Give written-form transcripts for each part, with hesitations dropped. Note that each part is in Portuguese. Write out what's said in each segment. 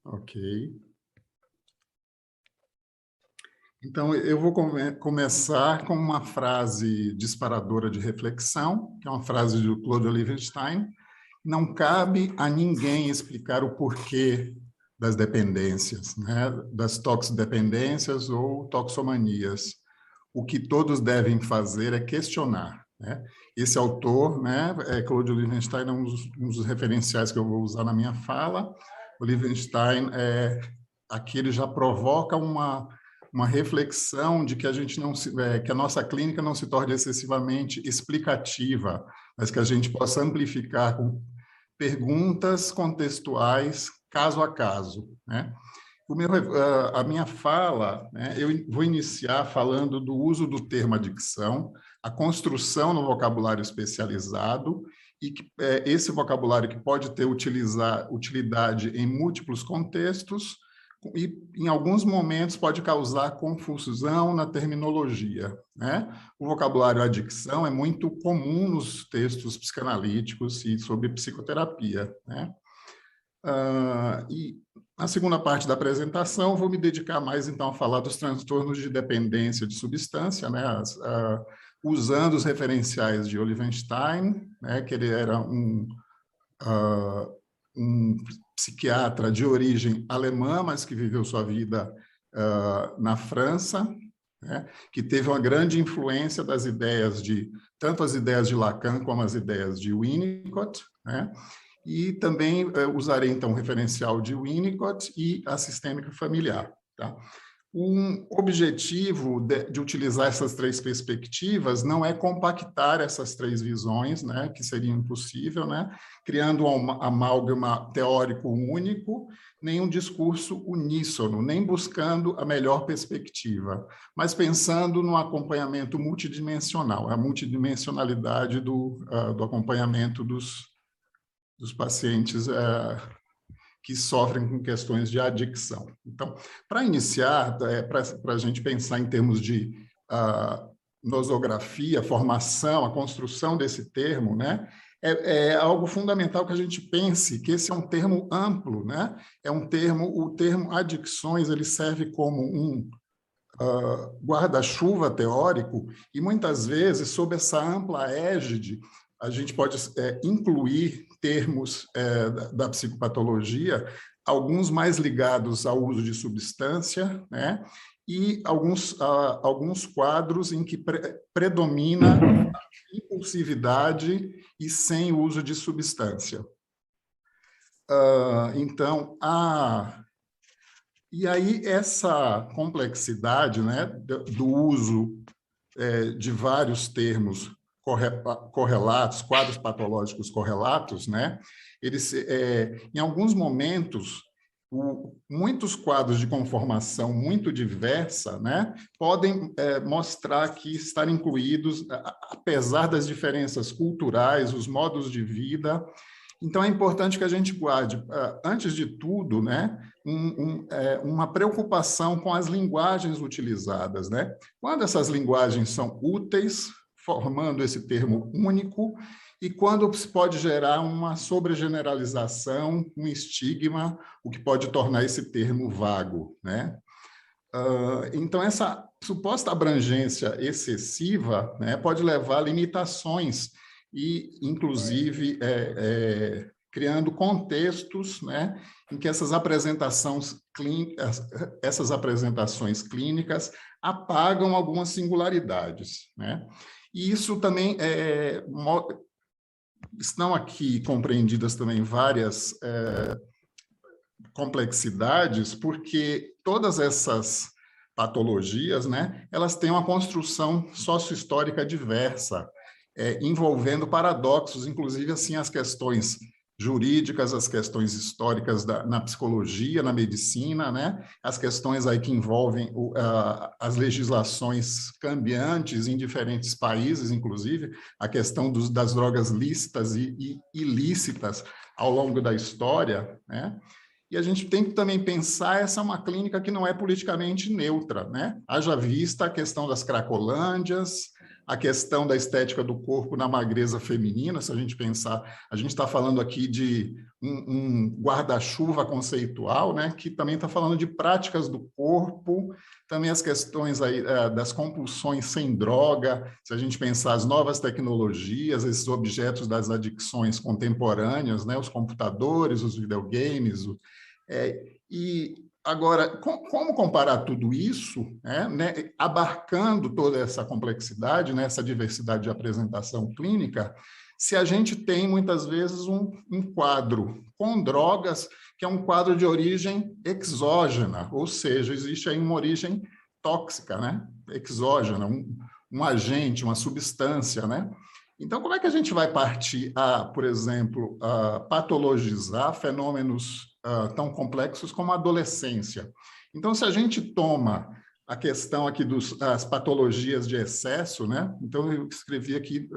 Ok. Então, eu vou começar com uma frase disparadora de reflexão, que é uma frase do Claude Olivenstein. Não cabe a ninguém explicar o porquê das dependências, né? Das toxidependências ou toxomanias. O que todos devem fazer é questionar, né? Esse autor, né, Claude Olivenstein, é um dos referenciais que eu vou usar na minha fala. Olivenstein, aqui ele já provoca uma reflexão de que a gente não que a nossa clínica não se torne excessivamente explicativa, mas que a gente possa amplificar com perguntas contextuais, caso a caso, né? A minha fala, né, eu vou iniciar falando do uso do termo adicção, a construção no vocabulário especializado, e que, esse vocabulário que pode ter utilidade em múltiplos contextos, e em alguns momentos pode causar confusão na terminologia, né? O vocabulário adicção é muito comum nos textos psicanalíticos e sobre psicoterapia, né? E na segunda parte da apresentação, vou me dedicar mais, então, a falar dos transtornos de dependência de substância, né? Usando os referenciais de Olivenstein, né? Que ele era um psiquiatra de origem alemã, mas que viveu sua vida na França, né? Que teve uma grande influência das ideias tanto as ideias de Lacan como as ideias de Winnicott, né? E também usarei, então, o referencial de Winnicott e a sistêmica familiar. Tá? Um objetivo de utilizar essas três perspectivas não é compactar essas três visões, né, que seria impossível, né, criando um amálgama teórico único, nem um discurso uníssono, nem buscando a melhor perspectiva, mas pensando no acompanhamento multidimensional, a multidimensionalidade do acompanhamento dos pacientes que sofrem com questões de adicção. Então, para iniciar, para a gente pensar em termos de nosografia, formação, a construção desse termo, né, é algo fundamental que a gente pense que esse é um termo amplo, né? O termo adicções, ele serve como um guarda-chuva teórico, e muitas vezes, sob essa ampla égide, a gente pode incluir termos da psicopatologia, alguns mais ligados ao uso de substância, né? E alguns quadros em que predomina a impulsividade e sem uso de substância. Então, e aí essa complexidade, né, do uso de vários termos correlatos, quadros patológicos correlatos, né, eles, em alguns momentos, muitos quadros de conformação muito diversa, né, podem mostrar que estar incluídos, apesar das diferenças culturais, os modos de vida. Então, é importante que a gente guarde, antes de tudo, né, uma preocupação com as linguagens utilizadas, né? Quando essas linguagens são úteis, formando esse termo único, e quando se pode gerar uma sobregeneralização, um estigma, o que pode tornar esse termo vago, né? Então, essa suposta abrangência excessiva, né, pode levar a limitações e, inclusive, criando contextos, né, em que essas apresentações clínicas apagam algumas singularidades, né? E isso também estão aqui compreendidas também várias complexidades, porque todas essas patologias, né, elas têm uma construção sócio-histórica diversa, envolvendo paradoxos, inclusive assim as questões jurídicas, as questões históricas na psicologia, na medicina, né, as questões aí que envolvem as legislações cambiantes em diferentes países, inclusive a questão das drogas lícitas e ilícitas ao longo da história, né? E a gente tem que também pensar, essa é uma clínica que não é politicamente neutra, né? Haja vista a questão das cracolândias, a questão da estética do corpo na magreza feminina, se a gente pensar, a gente está falando aqui de um guarda-chuva conceitual, né, que também está falando de práticas do corpo, também as questões aí, das compulsões sem droga, se a gente pensar as novas tecnologias, esses objetos das adicções contemporâneas, né, os computadores, os videogames, e agora, como comparar tudo isso, né, abarcando toda essa complexidade, né, essa diversidade de apresentação clínica, se a gente tem, muitas vezes, um quadro com drogas, que é um quadro de origem exógena, ou seja, existe aí uma origem tóxica, né, exógena, um agente, uma substância, né? Então, como é que a gente vai partir por exemplo, a patologizar fenômenos tão complexos como a adolescência? Então, se a gente toma a questão aqui das patologias de excesso, né? Então, eu escrevi aqui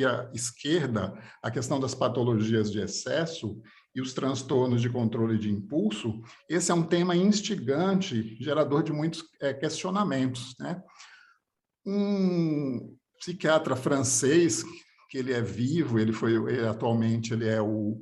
à esquerda a questão das patologias de excesso e os transtornos de controle de impulso. Esse é um tema instigante, gerador de muitos questionamentos, né? Um psiquiatra francês, que ele é vivo, atualmente ele é o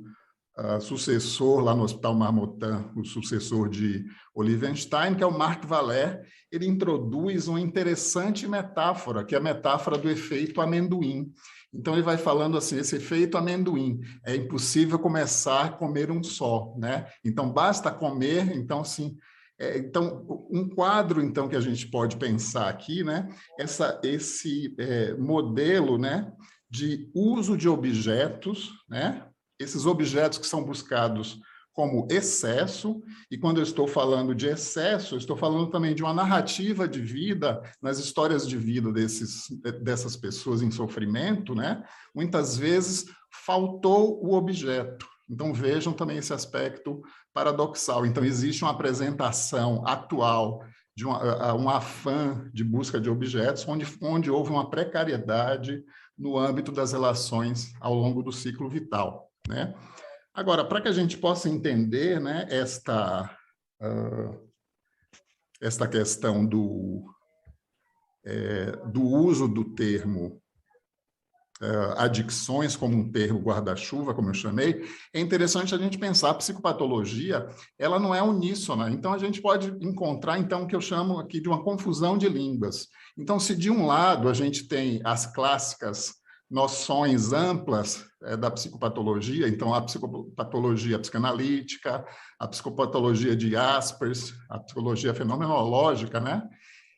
sucessor lá no Hospital Marmottan, o sucessor de Olivenstein, que é o Marc Valère. Ele introduz uma interessante metáfora, que é a metáfora do efeito amendoim. Então, ele vai falando assim, esse efeito amendoim, é impossível começar a comer um só, né? Então, basta comer, então, assim, então, um quadro, então, que a gente pode pensar aqui, né? Esse modelo, né, de uso de objetos, né? Esses objetos que são buscados como excesso, e quando eu estou falando de excesso, eu estou falando também de uma narrativa de vida, nas histórias de vida dessas pessoas em sofrimento, né? Muitas vezes faltou o objeto. Então, vejam também esse aspecto paradoxal. Então, existe uma apresentação atual de um afã de busca de objetos, onde houve uma precariedade no âmbito das relações ao longo do ciclo vital, né? Agora, para que a gente possa entender, né, esta questão do uso do termo adicções como um termo guarda-chuva, como eu chamei, é interessante a gente pensar a psicopatologia, ela não é uníssona. Então, a gente pode encontrar, então, o que eu chamo aqui de uma confusão de línguas. Então, se de um lado a gente tem as clássicas noções amplas da psicopatologia, então a psicopatologia psicanalítica, a psicopatologia de Jaspers, a psicologia fenomenológica, né?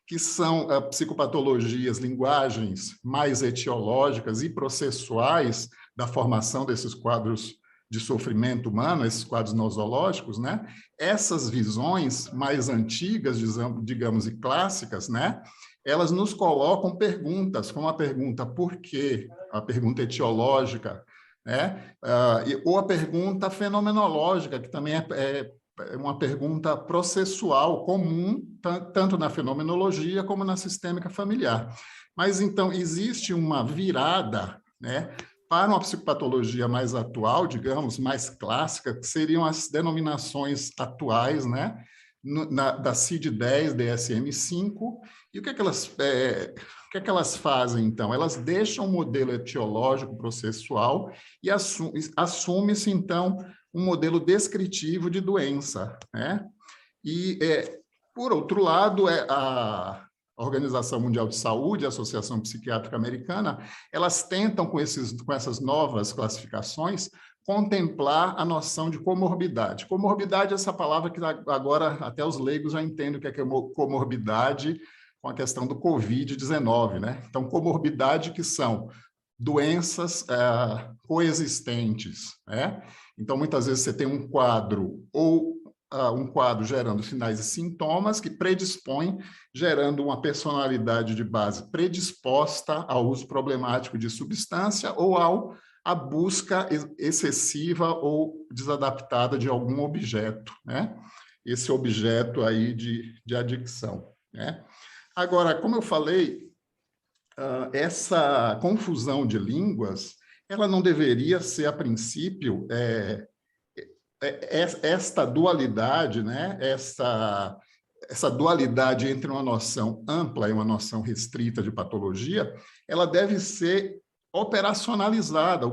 Que são psicopatologias, linguagens mais etiológicas e processuais da formação desses quadros de sofrimento humano, esses quadros nosológicos, né? Essas visões mais antigas, digamos, e clássicas, né? Elas nos colocam perguntas, como a pergunta por quê, a pergunta etiológica, né? Ou a pergunta fenomenológica, que também é uma pergunta processual comum, tanto na fenomenologia como na sistêmica familiar. Mas, então, existe uma virada, né, para uma psicopatologia mais atual, digamos, mais clássica, que seriam as denominações atuais, né, da CID-10, DSM-5, e o que é que elas fazem, então? Elas deixam o modelo etiológico processual e assume-se, então, um modelo descritivo de doença, né? E, por outro lado, a Organização Mundial de Saúde, a Associação Psiquiátrica Americana, elas tentam, com essas novas classificações, contemplar a noção de comorbidade. Comorbidade é essa palavra que agora até os leigos já entendem o que é comorbidade com a questão do Covid-19, né? Então, comorbidade que são doenças coexistentes, né? Então, muitas vezes você tem um quadro um quadro gerando sinais e sintomas que predispõem, gerando uma personalidade de base predisposta ao uso problemático de substância ou à busca excessiva ou desadaptada de algum objeto, né? Esse objeto aí de adicção, né? Agora, como eu falei, essa confusão de línguas, ela não deveria ser, a princípio, esta dualidade, né? essa dualidade entre uma noção ampla e uma noção restrita de patologia, ela deve ser operacionalizada,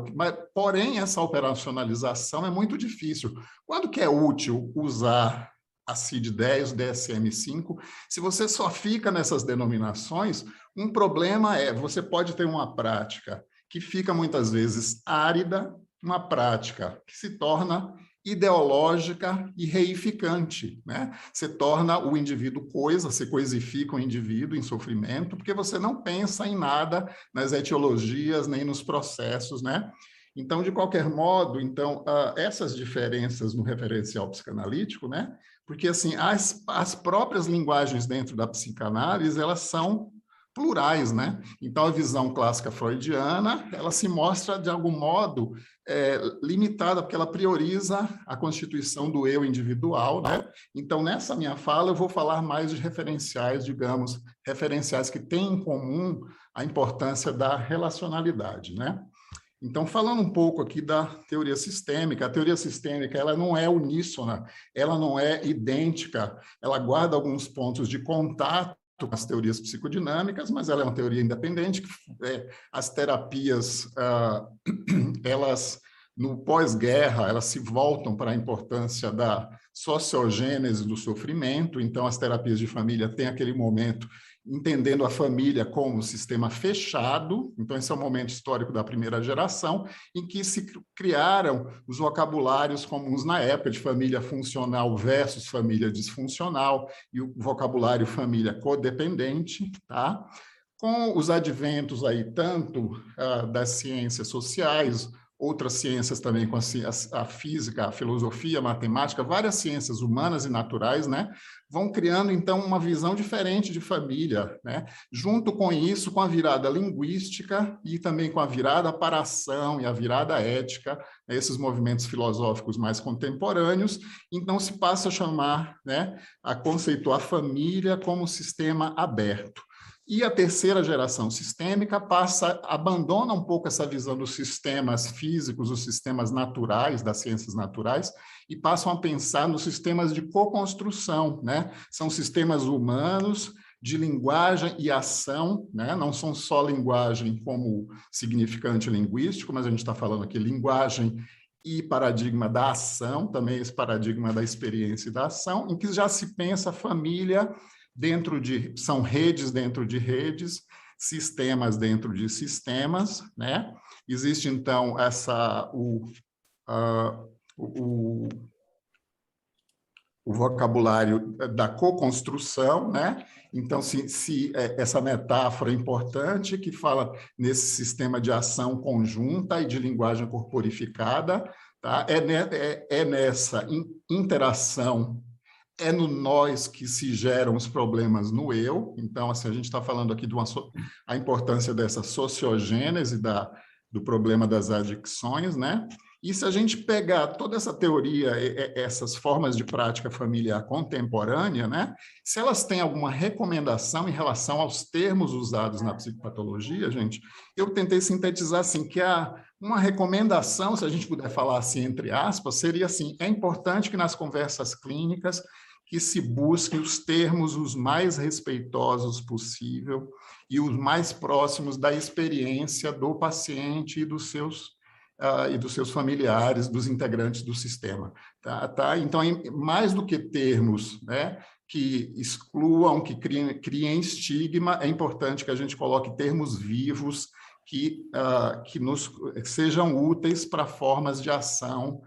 porém essa operacionalização é muito difícil. Quando que é útil usar a CID-10, o DSM-5? Se você só fica nessas denominações, um problema é, você pode ter uma prática que fica muitas vezes árida, uma prática que se torna ideológica e reificante, né? Você torna o indivíduo coisa, você coisifica o indivíduo em sofrimento, porque você não pensa em nada nas etiologias, nem nos processos, né? Então, de qualquer modo, então, essas diferenças no referencial psicanalítico, né? Porque, assim, as próprias linguagens dentro da psicanálise, elas são plurais, né? Então, a visão clássica freudiana, ela se mostra, de algum modo, limitada, porque ela prioriza a constituição do eu individual, né? Então, nessa minha fala, eu vou falar mais de referenciais, digamos, referenciais que têm em comum a importância da relacionalidade, né? Então, falando um pouco aqui da teoria sistêmica, a teoria sistêmica ela não é uníssona, ela não é idêntica, ela guarda alguns pontos de contato com as teorias psicodinâmicas, mas ela é uma teoria independente, as terapias, elas, no pós-guerra, elas se voltam para a importância da sociogênese do sofrimento, então as terapias de família têm aquele momento entendendo a família como sistema fechado, então esse é o momento histórico da primeira geração, em que se criaram os vocabulários comuns na época de família funcional versus família disfuncional, e o vocabulário família codependente, tá? Com os adventos aí, tanto das ciências sociais, outras ciências também, com a física, a filosofia, a matemática, várias ciências humanas e naturais, né, vão criando, então, uma visão diferente de família, né? Junto com isso, com a virada linguística e também com a virada para a ação e a virada ética, né, esses movimentos filosóficos mais contemporâneos, então se passa a chamar, né, a conceituar a família como sistema aberto. E a terceira geração sistêmica abandona um pouco essa visão dos sistemas físicos, os sistemas naturais, das ciências naturais, e passam a pensar nos sistemas de co-construção, né? São sistemas humanos de linguagem e ação, né? Não são só linguagem como significante linguístico, mas a gente está falando aqui linguagem e paradigma da ação, também esse paradigma da experiência e da ação, em que já se pensa a família são redes dentro de redes, sistemas dentro de sistemas, né? Existe, então, o vocabulário da co-construção, né? Então, essa metáfora importante que fala nesse sistema de ação conjunta e de linguagem corporificada, tá? É nessa interação, é no nós que se geram os problemas no eu. Então, assim, a gente está falando aqui de a importância dessa sociogênese do problema das adicções, né? E se a gente pegar toda essa teoria, essas formas de prática familiar contemporânea, né? Se elas têm alguma recomendação em relação aos termos usados na psicopatologia, gente, eu tentei sintetizar assim, que uma recomendação, se a gente puder falar assim, entre aspas, seria assim, é importante que nas conversas clínicas que se busquem os termos os mais respeitosos possível e os mais próximos da experiência do paciente e dos seus familiares, dos integrantes do sistema. Tá? Então, mais do que termos, né, que excluam, que criem estigma, é importante que a gente coloque termos vivos que nos sejam úteis para formas de ação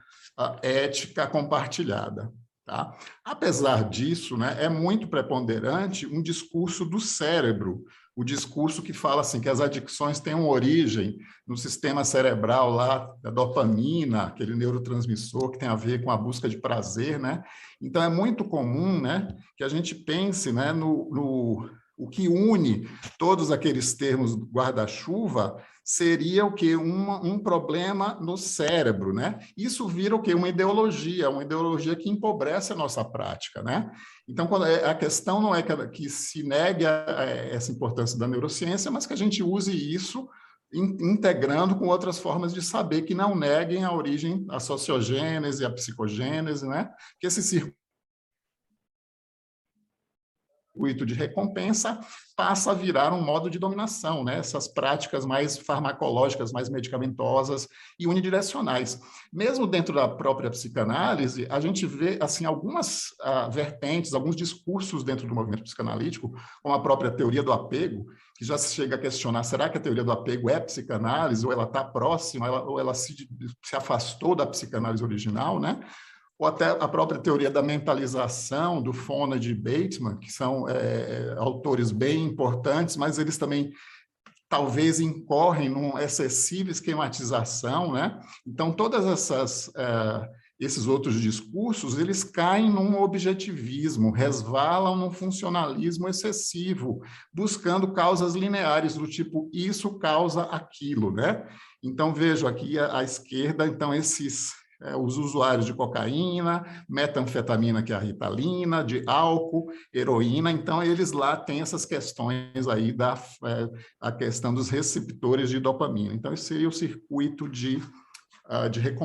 ética compartilhada. Tá? Apesar disso, né, é muito preponderante um discurso do cérebro, o discurso que fala assim, que as adicções têm uma origem no sistema cerebral lá, da dopamina, aquele neurotransmissor que tem a ver com a busca de prazer, né? Então, é muito comum, né, que a gente pense, né, o que une todos aqueles termos guarda-chuva seria o quê? Um problema no cérebro, né? Isso vira o quê? Uma ideologia que empobrece a nossa prática, né? Então, a questão não é que se negue essa importância da neurociência, mas que a gente use isso integrando com outras formas de saber que não neguem a origem, a sociogênese, a psicogênese, né? Que esse circuito de recompensa passa a virar um modo de dominação, né? Essas práticas mais farmacológicas, mais medicamentosas e unidirecionais. Mesmo dentro da própria psicanálise, a gente vê assim algumas vertentes, alguns discursos dentro do movimento psicanalítico, como a própria teoria do apego, que já se chega a questionar, será que a teoria do apego é psicanálise, ou ela está próxima, ou ela se afastou da psicanálise original, né? Ou até a própria teoria da mentalização, do Fona e Bateman, que são autores bem importantes, mas eles também talvez incorrem numa excessiva esquematização, né? Então, todas esses outros discursos, eles caem num objetivismo, resvalam num funcionalismo excessivo, buscando causas lineares, do tipo, isso causa aquilo, né? Então, vejo aqui à esquerda, então, os usuários de cocaína, metanfetamina, que é a Ritalina, de álcool, heroína, então eles lá têm essas questões aí a questão dos receptores de dopamina. Então, esse seria o circuito de recompensa.